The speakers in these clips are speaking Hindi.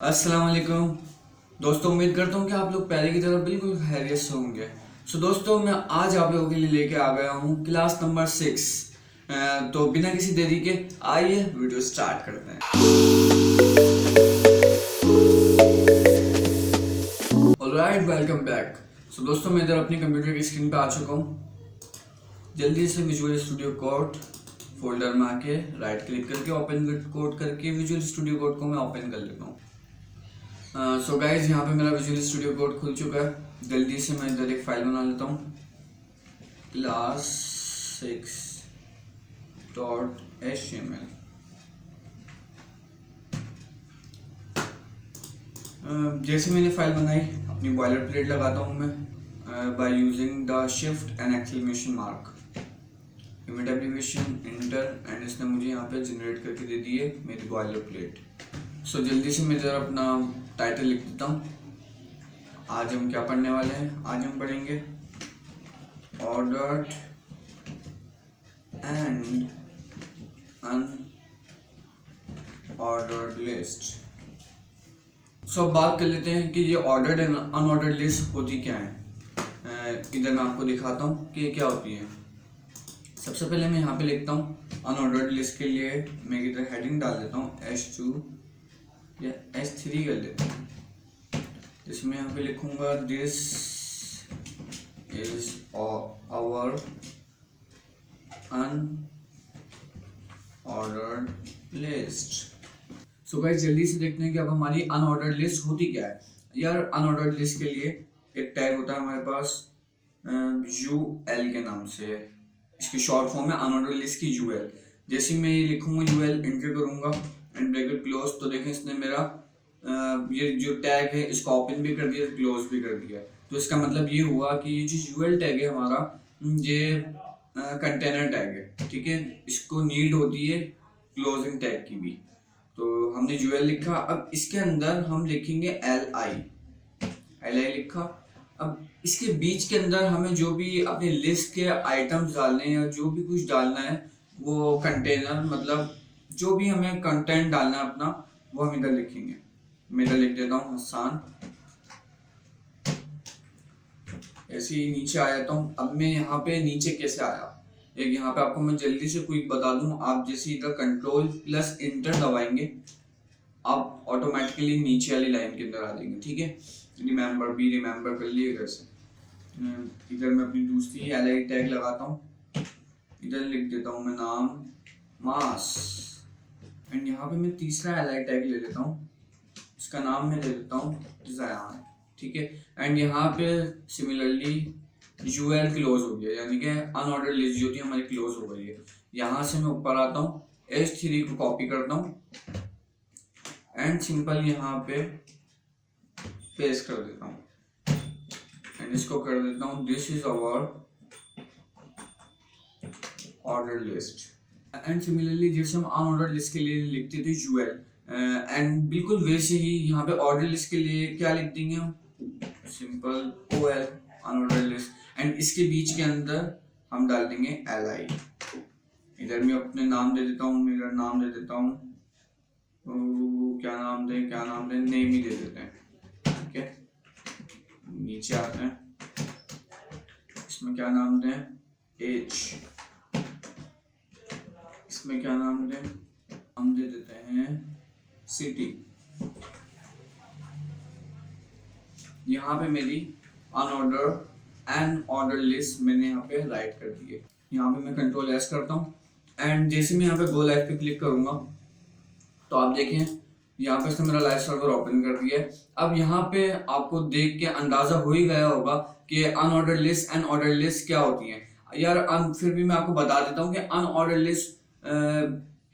अस्सलाम वालेकुम दोस्तों, उम्मीद करता हूँ कि आप लोग पहले की तरह बिल्कुल खैरियत से होंगे। दोस्तों, मैं आज आप लोगों के लिए लेके आ गया हूँ क्लास नंबर 6। तो बिना किसी देरी के आइए वीडियो स्टार्ट करते हैं। Alright, welcome back. दोस्तों, मैं इधर अपनी कंप्यूटर की स्क्रीन पे आ चुका हूँ। जल्दी से विजुअल स्टूडियो कोड फोल्डर में आके राइट क्लिक करके ओपन कोड करके विजुअल स्टूडियो कोड को मैं ओपन कर लेता हूँ। सो गाइज, यहाँ पे मेरा विजुअल स्टूडियो कोड खुल चुका है। जल्दी से मैं इधर एक फाइल बना लेता हूँ, class 6.html। जैसे मैंने फाइल बनाई, अपनी बॉयलर प्लेट लगाता हूँ मैं by using the shift and exclamation mark, image application inter, and इसने मुझे यहाँ पे जनरेट करके दे दी है मेरी बॉयलर प्लेट। सो जल्दी से मैं इधर अपना टाइटल लिख देता हूँ। आज हम क्या पढ़ने वाले हैं? आज हम पढ़ेंगे ऑर्डर्ड एंड अनऑर्डर्ड लिस्ट। सो अब बात कर लेते हैं कि ये ऑर्डर्ड एंड अनऑर्डर्ड लिस्ट होती क्या है। इधर मैं आपको दिखाता हूँ कि क्या होती है। सबसे पहले मैं यहाँ पे लिखता हूँ अनऑर्डर्ड लिस्ट के लिए मैं इधर हेडिंग डाल देता हूँ S2 या S3 कर लेता हूँ। इसमें यहाँ पे लिखूंगा this is our unordered list. So guys, जल्दी से देखते हैं कि अब हमारी अनऑर्डर्ड लिस्ट होती क्या है। यार, अनऑर्डर्ड लिस्ट के लिए एक टैग होता है हमारे पास UL के नाम से। इसकी शॉर्ट फॉर्म है अनऑर्डर्ड लिस्ट की UL। जैसे मैं ये लिखूंगा UL, एंटर करूंगा एंड ब्रैकेट क्लोज, तो देखें इसने मेरा ये जो टैग है इसको ओपन भी कर दिया, क्लोज भी कर दिया। तो इसका मतलब ये हुआ कि ये जो UL टैग है हमारा, ये कंटेनर टैग है, ठीक है। इसको नीड होती है क्लोजिंग टैग की भी। तो हमने UL लिखा, अब इसके अंदर हम लिखेंगे LI लिखा। अब इसके बीच के अंदर हमें जो भी अपनी लिस्ट के आइटम्स डालने हैं या जो भी कुछ डालना है, वो कंटेनर मतलब जो भी हमें कंटेंट डालना है अपना, वो हम इधर लिखेंगे। मैं इधर लिख देता हूँ हसान। ऐसे ही नीचे आ जाता हूँ। अब मैं यहाँ पे नीचे कैसे आया, एक यहाँ पे आपको मैं जल्दी से क्विक बता दूं। आप जैसे इधर कंट्रोल+इंटर दबाएंगे, आप ऑटोमेटिकली नीचे वाली लाइन के अंदर आ जाएंगे, ठीक है। रिमेंबर कर लिए इधर से। इधर मैं अपनी दूसरी LI टैग लगाता हूँ, इधर लिख देता हूँ मैं नाम मास, एंड यहाँ पे मैं तीसरा LI टैग ले लेता हूँ, इसका नाम मैं ले लेता हूँ ज़यान, ठीक है। एंड यहाँ पे सिमिलरली UL क्लोज हो गया, यानी कि अनऑर्डर्ड लिस्ट जो होती है हमारी क्लोज हो गई है। यहाँ से मैं ऊपर आता हूँ, S3 को कॉपी करता हूँ एंड सिंपल यहाँ पे पेस्ट कर देता हूँ एंड इसको कर देता हूँ this is our order list. And similarly जैसे हम अनऑर्डर्ड लिस्ट के लिए लिखते थे UL, एंड बिल्कुल वैसे ही यहाँ पे ऑर्डर लिस्ट के लिए क्या लिख देंगे हम, simple OL unordered list, and इसके बीच के अंदर हम डाल देंगे LI। इधर मैं अपने नाम दे देता हूँ, मेरा नाम दे देता हूँ, क्या नाम दें, नेम ही दे देते हैं, ठीक है। नीचे आते हैं, इसमें क्या नाम दें, H, इसमें क्या नाम दें, हम दे देते हैं सिटी। यहाँ पे मेरी अनऑर्डर एंड ऑर्डर लिस्ट मैंने यहाँ पे राइट कर दी है। यहाँ पे मैं कंट्रोल+S करता हूँ एंड जैसे मैं यहाँ पे गो लाइव पे क्लिक करूंगा तो आप देखें यहाँ पे इसने मेरा लाइव सर्वर ओपन कर दिया है। अब यहाँ पे आपको देख के अंदाजा हो ही गया होगा कि unordered list and order list क्या होती हैं। यार, फिर भी मैं आपको बता देता हूँ कि अनऑर्डर लिस्ट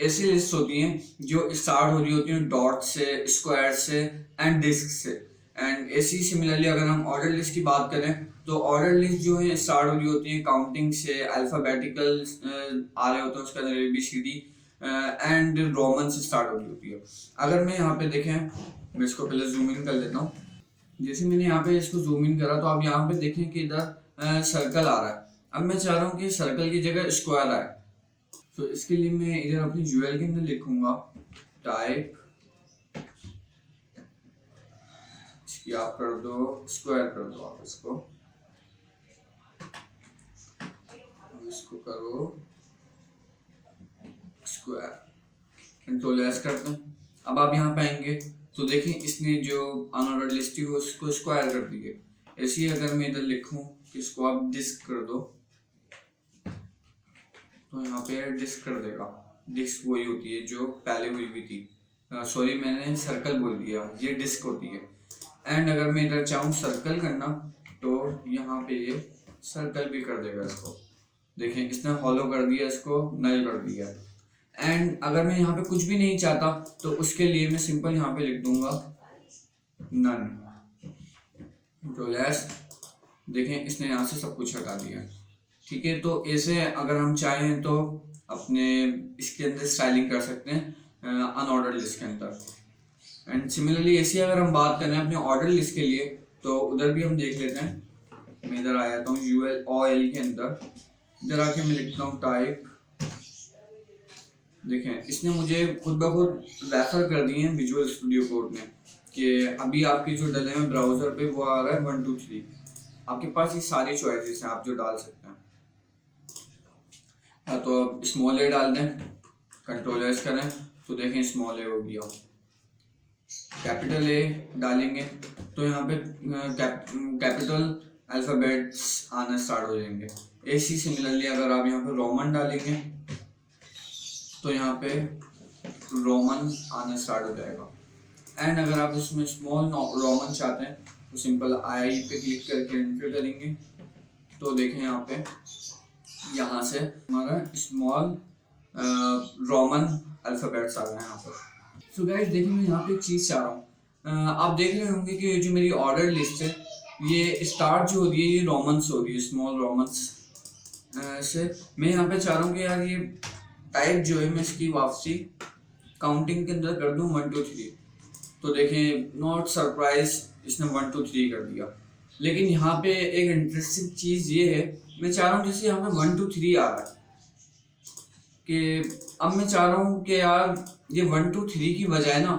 ऐसी लिस्ट होती हैं जो स्टार्ट हो रही होती हैं डॉट से, स्क्वायर से एंड डिस्क से। एंड ऐसी सिमिलरली अगर हम ऑर्डर लिस्ट की बात करें तो ऑर्डर लिस्ट जो है स्टार्ट हो रही होती है काउंटिंग से, अल्फाबेटिकल आ रहे होते हैं उसके अंदर ABCD एंड रोमन से स्टार्ट हो रही होती है। अगर मैं यहाँ पे देखें, मैं इसको पहले जूम इन कर लेता हूँ। जैसे मैंने यहाँ पे इसको जूम इन करा तो आप यहाँ पे देखें कि इधर सर्कल आ रहा है। अब मैं चाह रहा हूँ कि सर्कल की जगह स्क्वायर आए, तो इसके लिए मैं इधर अपनी UL के अंदर लिखूंगा टाइप इसकी आप कर दो स्क्वायर, कर दो आप इसको करो स्क्वायर, कंट्रोल एस करते हैं। अब आप यहाँ पे आएंगे तो देखें इसने जो अनऑर्डर्ड लिस्ट थी उसको स्क्वायर कर दी है। ऐसे ही अगर मैं इधर लिखूं कि इसको आप डिस्क कर दो तो यहाँ पे डिस्क कर देगा। डिस्क वही होती है जो पहले हुई थी, सॉरी मैंने सर्कल बोल दिया, ये डिस्क होती है। एंड अगर मैं इधर चाहूँ सर्कल करना तो यहाँ पे ये सर्कल भी कर देगा इसको। देखें इसने हॉलो कर दिया, इसको नल कर दिया। एंड अगर मैं यहाँ पे कुछ भी नहीं चाहता तो उसके लिए मैं सिंपल यहाँ पे लिख दूंगा नन, तो लेस। देखें इसने यहाँ से सब कुछ हटा दिया, ठीक है। तो ऐसे अगर हम चाहें तो अपने इसके अंदर स्टाइलिंग कर सकते हैं अनऑर्डर लिस्ट के अंदर। एंड सिमिलरली ऐसी अगर हम बात करें अपने ऑर्डर लिस्ट के लिए तो उधर भी हम देख लेते हैं। मैं इधर आ जाता हूँ UL के अंदर, इधर आके मैं लिखता हूँ टाइप। देखें इसने मुझे खुद ब खुद रेफर कर दिए हैं विजुअल स्टूडियो कोड में कि अभी आपकी जो डले हैं ब्राउजर पे वो आ रहा है 1 2 3। आपके पास ये सारी चॉइसेस हैं आप जो डाल सकते हैं। तो अब स्मॉल ए डाल दें, कंट्रोल एस करें तो देखें स्मॉल ए हो गया। कैपिटल ए डालेंगे तो यहाँ पे कैपिटल अल्फ़ाबेट्स आना स्टार्ट हो जाएंगे। ऐसी सिमिलरली अगर आप यहाँ पे रोमन डालेंगे तो यहाँ पे रोमन आना स्टार्ट हो जाएगा। एंड अगर आप उसमें स्मॉल रोमन चाहते हैं तो सिंपल आई पे क्लिक करके एंटर करेंगे तो देखें यहाँ से हमारा स्मॉल रोमन अल्फ़ाबेट्स आ गए हैं यहाँ पर। सो गाइस देखिए मैं यहाँ पे एक चीज़ चाह रहा हूँ, आप देख रहे होंगे कि जो मेरी ऑर्डर लिस्ट है ये स्टार्ट जो हो रही है ये रोमन से हो रही है, स्मॉल रोमन्स से। मैं यहाँ पे चाह रहा हूँ कि यार ये टाइप जो है मैं इसकी वापसी काउंटिंग के अंदर कर दूँ 1 2 3। तो देखें नॉट सरप्राइज इसने 1 2 3 कर दिया। लेकिन यहाँ पे एक इंटरेस्टिंग चीज़ ये है, मैं चाह रहा हूँ जैसे यहाँ पे 1 2 3 आ रहा है कि अब मैं चाह रहा हूँ कि यार ये 1 2 3 की बजाय ना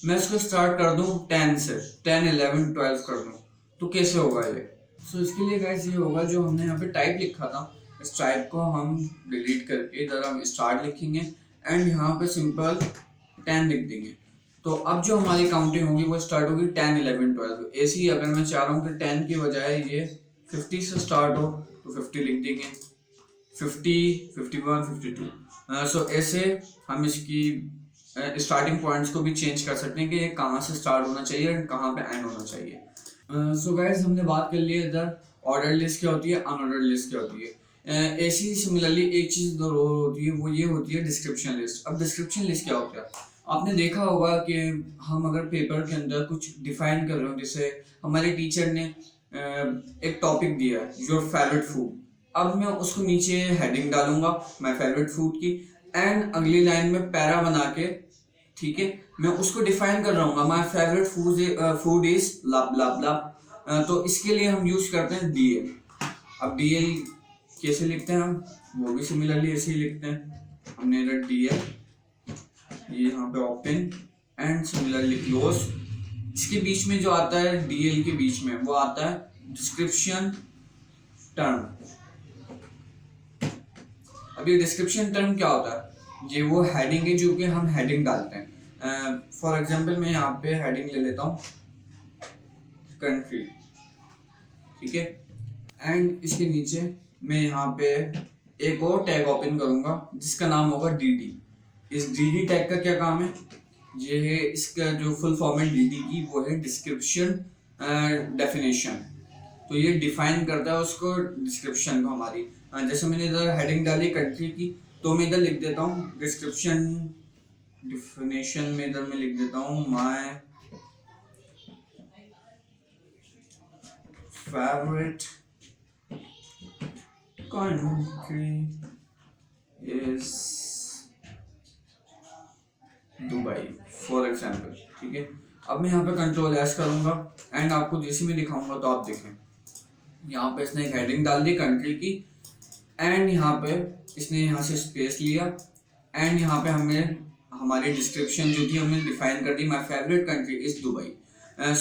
मैं इसको स्टार्ट कर दूँ 10 से, 10 11 12 कर दूँ। तो कैसे होगा ये? सो इसके लिए गाइस ये होगा जो हमने यहाँ पे टाइप लिखा था इस टाइप को हम डिलीट करके इधर हम स्टार्ट लिखेंगे एंड यहाँ पे सिंपल 10 लिख देंगे। तो अब जो हमारी काउंटिंग होगी वो स्टार्ट होगी 10 11 12। ऐसे ही अगर मैं चाह रहा हूँ कि 10 की बजाय ये 50 से स्टार्ट हो तो 50 लिख देंगे, 50 51 52। सो ऐसे हम इसकी स्टार्टिंग पॉइंट्स को भी चेंज कर सकते हैं कि ये कहाँ से स्टार्ट होना चाहिए और कहाँ पे एंड होना चाहिए। सो गाइस हमने बात कर ली इधर ऑर्डर लिस्ट क्या होती है, अनऑर्डर लिस्ट क्या होती है। ऐसी सिमिलरली एक चीज़ इधर और होती है वो ये होती है डिस्क्रिप्शन लिस्ट। अब डिस्क्रिप्शन लिस्ट क्या होता है, आपने देखा होगा कि हम अगर पेपर के अंदर कुछ डिफाइन कर रहे हो, जैसे हमारे टीचर ने एक टॉपिक दिया है योर फेवरेट फूड। अब मैं उसको नीचे हेडिंग डालूंगा माय फेवरेट फूड की एंड अगली लाइन में पैरा बना के, ठीक है, मैं उसको डिफाइन कर रहा हूँ माय फेवरेट फूड इज ब्ला ब्ला ब्ला। तो इसके लिए हम यूज करते हैं DL। अब DL कैसे लिखते हैं हम, वो भी सिमिलरली ऐसे ही लिखते हैं। हमने इधर DL ये यहाँ पे ओपन एंड सिमिलरली क्लोज। इसके बीच में जो आता है DL के बीच में वो आता है डिस्क्रिप्शन टर्म। अब ये डिस्क्रिप्शन टर्म क्या होता है, ये वो हेडिंग है जो कि हम हेडिंग डालते हैं। फॉर एग्जांपल मैं यहाँ पे हेडिंग ले लेता हूँ कंट्री, ठीक है। एंड इसके नीचे मैं यहाँ पे एक और टैग ओपन करूँगा जिसका नाम होगा DD। इस DD टैग का क्या काम है, ये है इसका जो फुल फॉर्म है DD की वो है डिस्क्रिप्शन डेफिनेशन। तो ये डिफाइन करता है उसको डिस्क्रिप्शन को हमारी। जैसे मैंने इधर हेडिंग डाली कंट्री की तो मैं इधर लिख देता हूँ डिस्क्रिप्शन डेफिनेशन में, इधर मैं लिख देता हूँ my favourite country is Dubai for example, ठीक है। अब मैं यहाँ पे कंट्रोल एस करूँगा एंड आपको जैसे मैं दिखाऊंगा तो आप देखें यहाँ पे इसने एक हेडिंग डाल दी कंट्री की एंड यहाँ पे इसने यहाँ से स्पेस लिया एंड यहाँ पे हमें हमारी डिस्क्रिप्शन जो थी हमने डिफाइन कर दी my favourite country is Dubai.